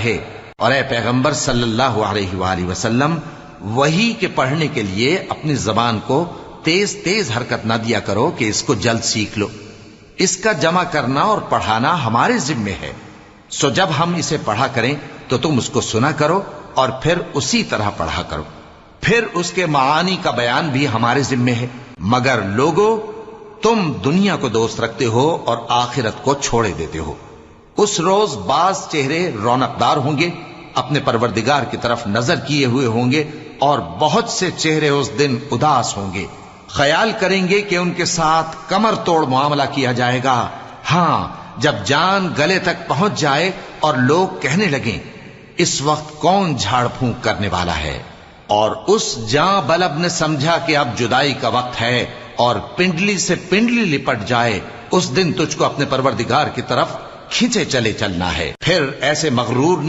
رہے، اور اے پیغمبر صلی اللہ علیہ وآلہ وسلم، وحی کے پڑھنے کے لیے اپنی زبان کو تیز تیز حرکت نہ دیا کرو کہ اس کو جلد سیکھ لو، اس کا جمع کرنا اور پڑھانا ہمارے ذمے ہے، سو جب ہم اسے پڑھا کریں تو تم اس کو سنا کرو اور پھر اسی طرح پڑھا کرو، پھر اس کے معانی کا بیان بھی ہمارے ذمے ہے۔ مگر لوگو، تم دنیا کو دوست رکھتے ہو اور آخرت کو چھوڑے دیتے ہو۔ اس روز بعض چہرے رونقدار ہوں گے، اپنے پروردگار کی طرف نظر کیے ہوئے ہوں گے، اور بہت سے چہرے اس دن اداس ہوں گے، خیال کریں گے کہ ان کے ساتھ کمر توڑ معاملہ کیا جائے گا۔ ہاں، جب جان گلے تک پہنچ جائے اور لوگ کہنے لگیں اس وقت کون جھاڑ پھونک کرنے والا ہے، اور اس جاں بلب نے سمجھا کہ اب جدائی کا وقت ہے اور پنڈلی سے پنڈلی لپٹ جائے، اس دن تجھ کو اپنے پروردگار کی طرف کھینچے چلے چلنا ہے۔ پھر ایسے مغرور نے